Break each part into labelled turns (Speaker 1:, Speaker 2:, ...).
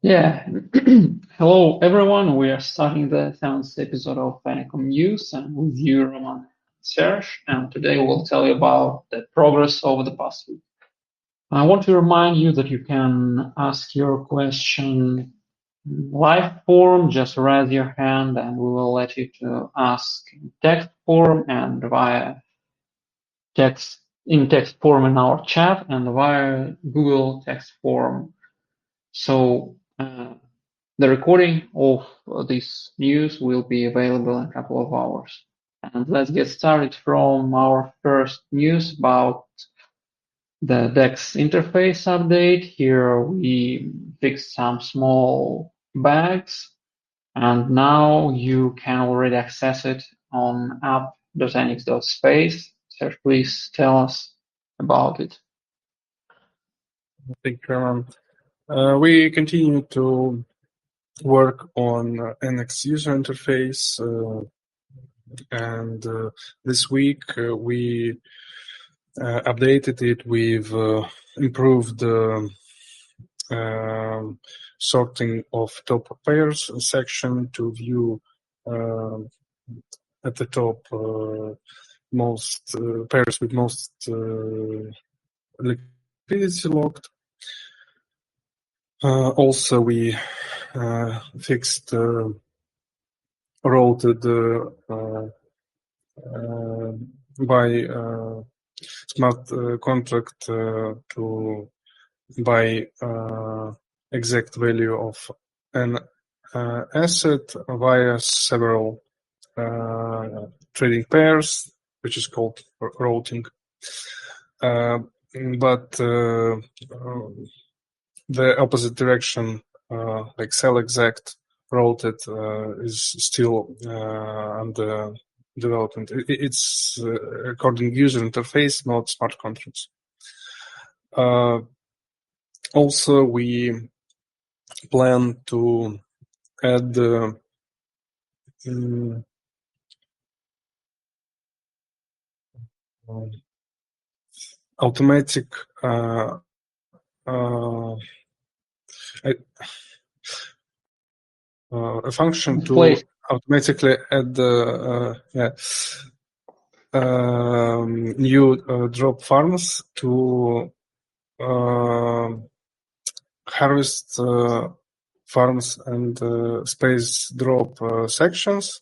Speaker 1: Yeah. Hello, everyone. We are starting the 7th episode of Enecuum News, and with you, Roman Serge. And today we'll tell you about the progress over the past week. I want to remind you that you can ask your question live form. Just raise your hand, and we will let you to ask in text form and via text form in our chat and via Google text form. So. The recording of this news will be available in a couple of hours. And let's get started from our first news about the DEX interface update. Here we fixed some small bugs, and now you can already access it on app.enix.space. So please tell us about it.
Speaker 2: Thank you, Roman. We continue to work on NX user interface, and this week we updated it with improved sorting of top pairs section to view at the top most pairs with most liquidity locked. Also, we fixed routed by smart contract to by exact value of an asset via several trading pairs, which is called routing. But the opposite direction, like sell exact routed, is still under development. It's according user interface, not smart contracts. Also, we plan to add automatic a function to automatically add new drop farms to harvest farms and space drop sections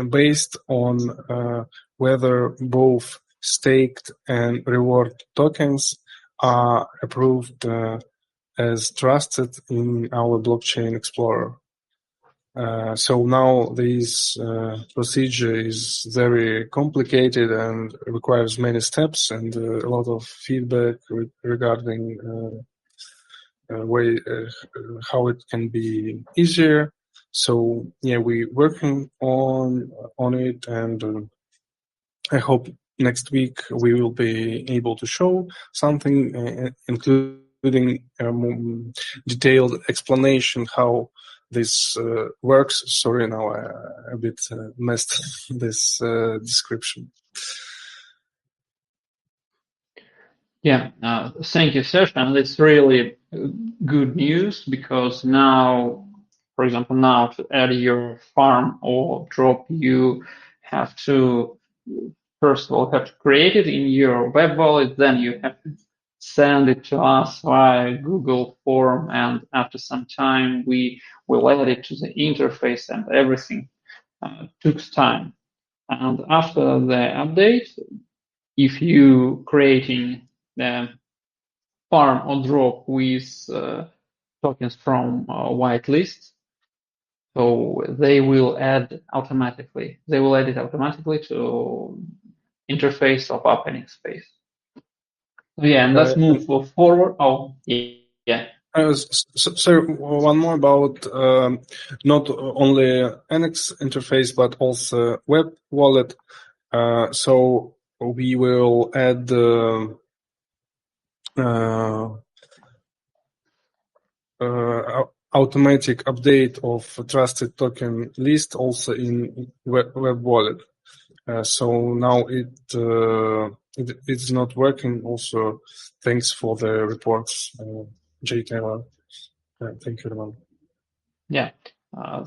Speaker 2: based on whether both staked and reward tokens are approved as trusted in our blockchain explorer. So now this procedure is very complicated and requires many steps and a lot of feedback regarding how it can be easier. So yeah, we're working on it, and I hope next week we will be able to show something, including a more detailed explanation how this works. Sorry, now I a bit messed this description.
Speaker 1: Yeah, thank you, Serge. And it's really good news because now, for example, now to add your farm or drop, you have to, first of all, have to create it in your web wallet, then you have to send it to us via Google form, and after some time, we will add it to the interface, and everything took time. And after the update, if you creating the farm or drop with tokens from whitelist, so they will add automatically. They will add it automatically to interface of opening space. So yeah, and let's move forward. Oh, yeah.
Speaker 2: So one more about not only NX interface but also web wallet. So we will add automatic update of trusted token list also in web wallet. So now it's not working. Also, thanks for the reports, Jay Taylor. Thank you, Roman.
Speaker 1: Yeah.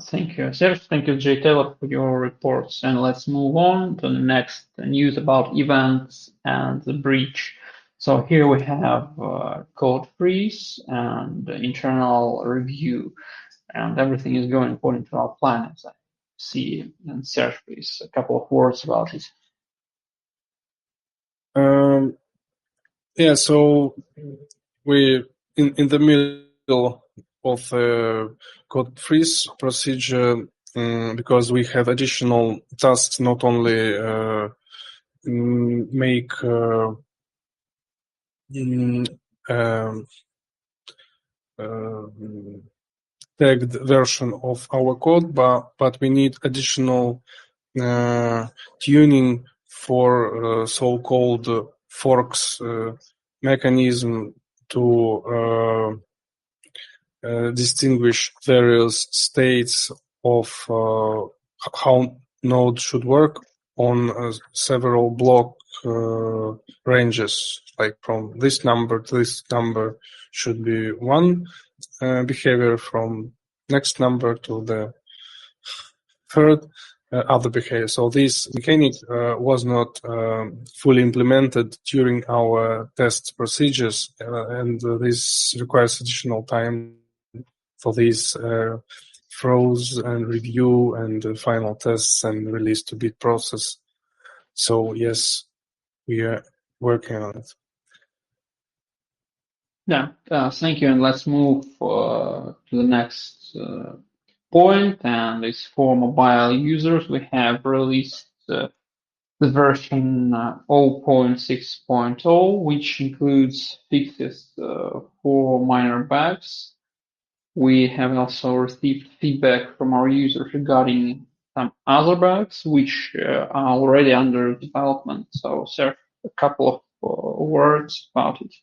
Speaker 1: Thank you, Serge. Thank you, Jay Taylor, for your reports. And let's move on to the next news about events and the breach. So here we have code freeze and internal review, and everything is going according to our plan, as I see. And Serge, please, a couple of words about it.
Speaker 2: Yeah, so we in the middle of the code freeze procedure because we have additional tasks, not only make tagged version of our code, but we need additional tuning for so-called forks mechanism to distinguish various states of how node should work on several block ranges, like from this number to this number should be one behavior, from next number to the third other behavior. So this mechanic was not fully implemented during our test procedures, and this requires additional time for these throws and review and final tests and release to bit process. So yes, we are working on it.
Speaker 1: Yeah, thank you. And let's move to the next point, and it's for mobile users. We have released the version 0.6.0, which includes fixes for minor bugs. We have also received feedback from our users regarding some other bugs, which are already under development. So, Serge, a couple of words about it.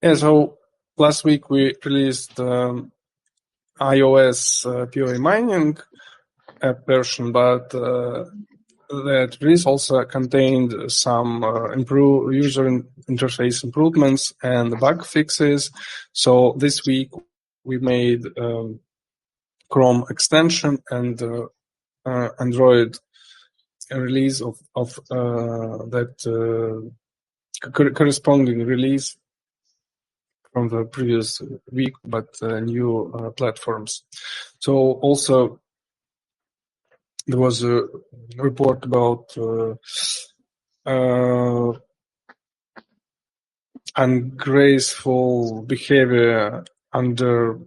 Speaker 2: Yeah, so last week we released iOS POA mining app version, but that release also contained some user interface improvements and bug fixes. So this week we made Chrome extension and Android release of that corresponding release from the previous week, but new platforms. So also there was a report about ungraceful behavior under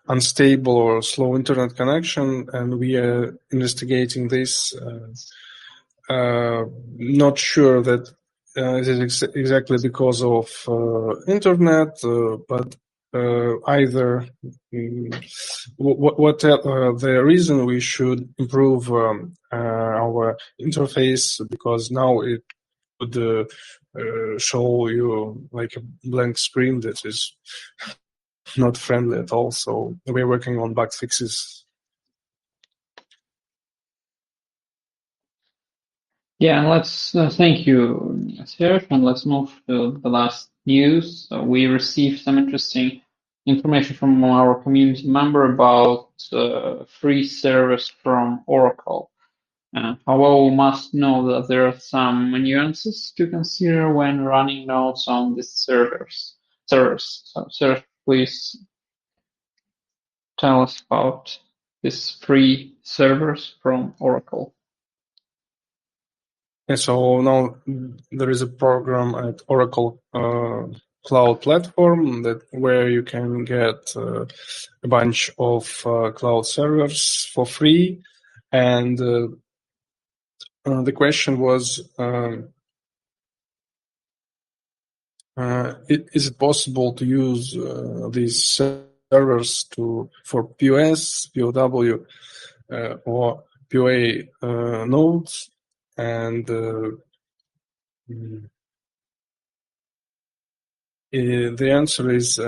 Speaker 2: unstable or slow internet connection, and we are investigating this. Not sure that it is exactly because of internet, but either what the reason we should improve our interface, because now it would show you like a blank screen that is not friendly at all. So we're working on bug fixes.
Speaker 1: Yeah, and let's thank you, Serge, and let's move to the last news. We received some interesting information from our community member about free service from Oracle. However, we must know that there are some nuances to consider when running nodes on these servers. So, Serge, please tell us about these free servers from Oracle.
Speaker 2: And so now there is a program at Oracle Cloud Platform where you can get a bunch of cloud servers for free. And the question was, is it possible to use these servers for POS, POW, or POA nodes? And the answer is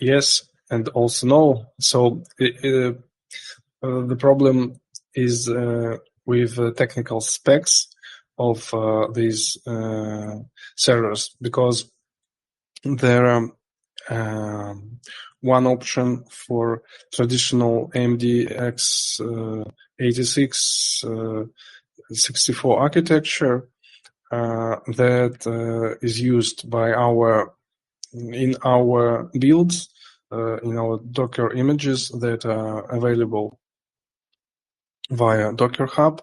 Speaker 2: yes and also no. So the problem is with technical specs of these servers, because there are one option for traditional AMD x86 64 architecture that is used by in our builds, in our Docker images that are available via Docker Hub.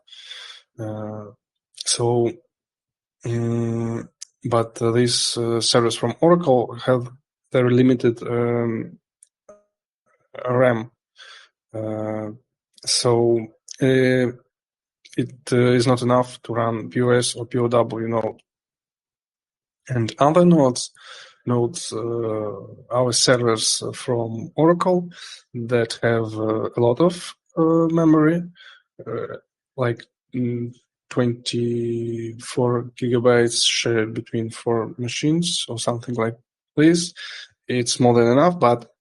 Speaker 2: But these servers from Oracle have very limited RAM. So it is not enough to run POS or POW node. And other nodes, our servers from Oracle that have a lot of memory, like 24 gigabytes shared between 4 machines or something like this. It's more than enough, but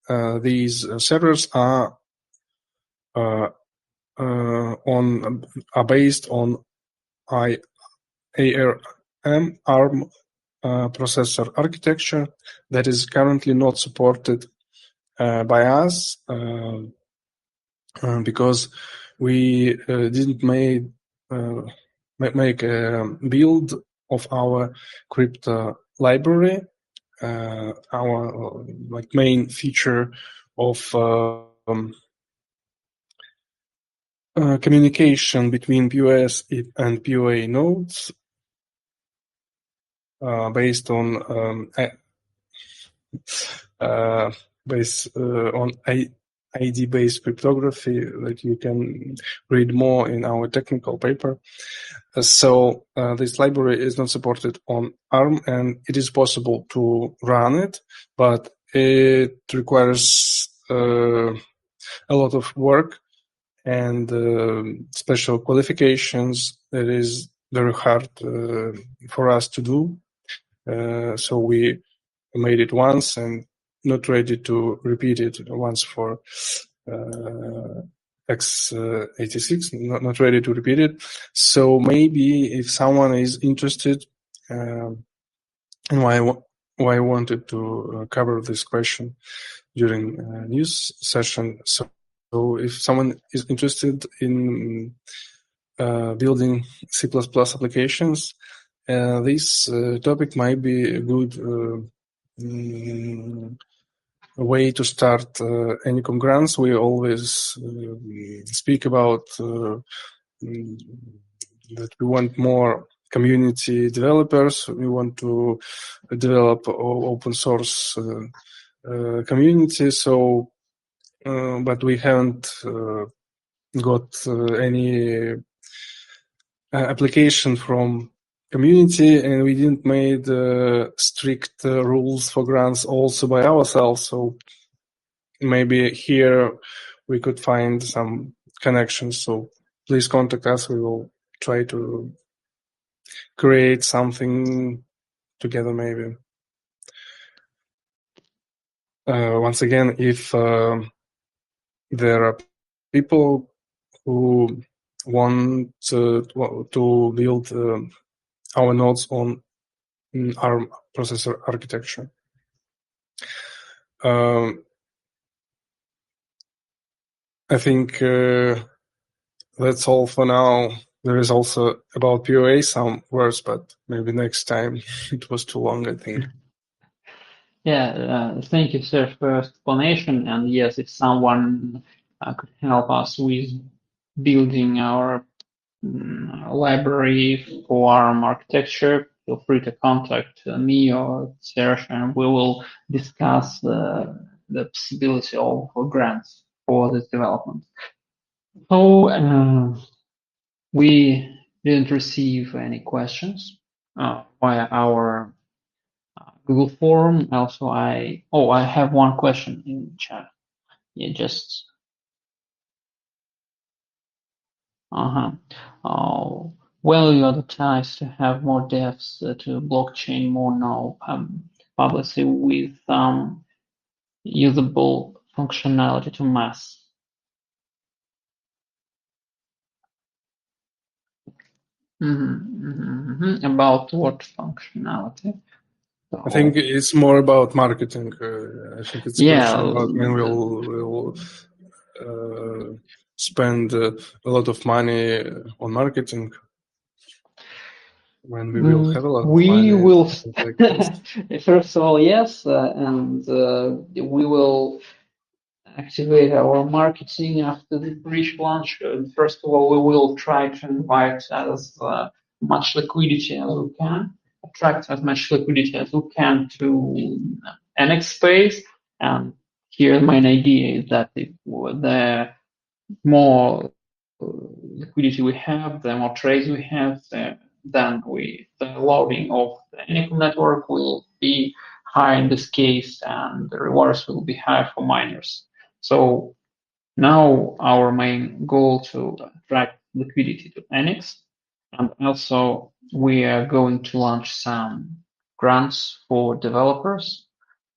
Speaker 2: these servers are based on ARM processor architecture that is currently not supported by us because we didn't make a build of our crypto library, our main feature of communication between POS and POA nodes based on ID-based cryptography that you can read more in our technical paper. So this library is not supported on ARM, and it is possible to run it, but it requires a lot of work and special qualifications that is very hard for us to do. So we made it once and not ready to repeat it once for x86, not ready to repeat it. So maybe if someone is interested, and why I wanted to cover this question during news session. So if someone is interested in building C++ applications, this topic might be a good way to start Enecuum grants. We always speak about that we want more community developers. We want to develop open source community. So, but we haven't got any application from community, and we didn't made strict rules for grants also by ourselves. So maybe here we could find some connections. So please contact us. We will try to create something together maybe. Once again, if there are people who want to build our nodes on ARM processor architecture. I think that's all for now. There is also about POA some words, but maybe next time. It was too long, I think.
Speaker 1: Yeah, thank you, Serge, for your explanation. And yes, if someone could help us with building our library for ARM architecture, feel free to contact me or Serge, and we will discuss the possibility of grants for this development. So we didn't receive any questions via our Google form. Also, I have one question in the chat. Yeah, just will you advertise to have more devs to blockchain more now publicly with usable functionality to mass? About what functionality?
Speaker 2: I think it's more about marketing. I think it's a
Speaker 1: Yeah,
Speaker 2: question about when we'll spend a lot of money on marketing, when we will have a lot of
Speaker 1: we
Speaker 2: money,
Speaker 1: will,
Speaker 2: things like this.
Speaker 1: first of all, yes, and we will activate our marketing after the breach launch. First of all, we will try to invite as much liquidity as we can, attract as much liquidity as we can to NX space. And here, my idea is that if the more liquidity we have, the more trades we have, then the loading of the Enecuum network will be high in this case, and the rewards will be high for miners. So now our main goal to attract liquidity to Enix, and also we are going to launch some grants for developers,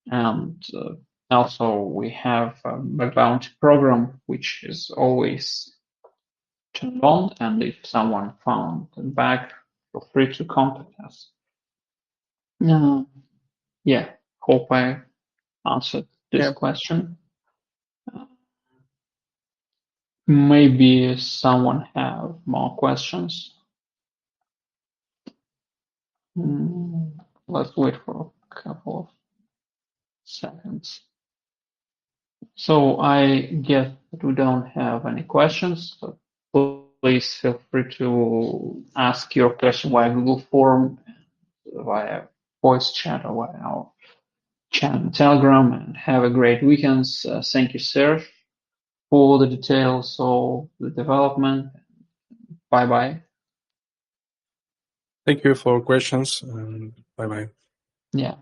Speaker 1: and also we have a bounty program which is always turned on, and if someone found a bug, feel free to contact us. Yeah, hope I answered this question. Maybe someone have more questions. Let's wait for a couple of seconds. So I guess that we don't have any questions. So please feel free to ask your question via Google form, via voice chat, or via our chat on Telegram, and have a great weekend. Thank you, Serge, for the details of the development. Bye bye.
Speaker 2: Thank you for questions, and bye bye.
Speaker 1: Yeah,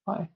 Speaker 1: bye.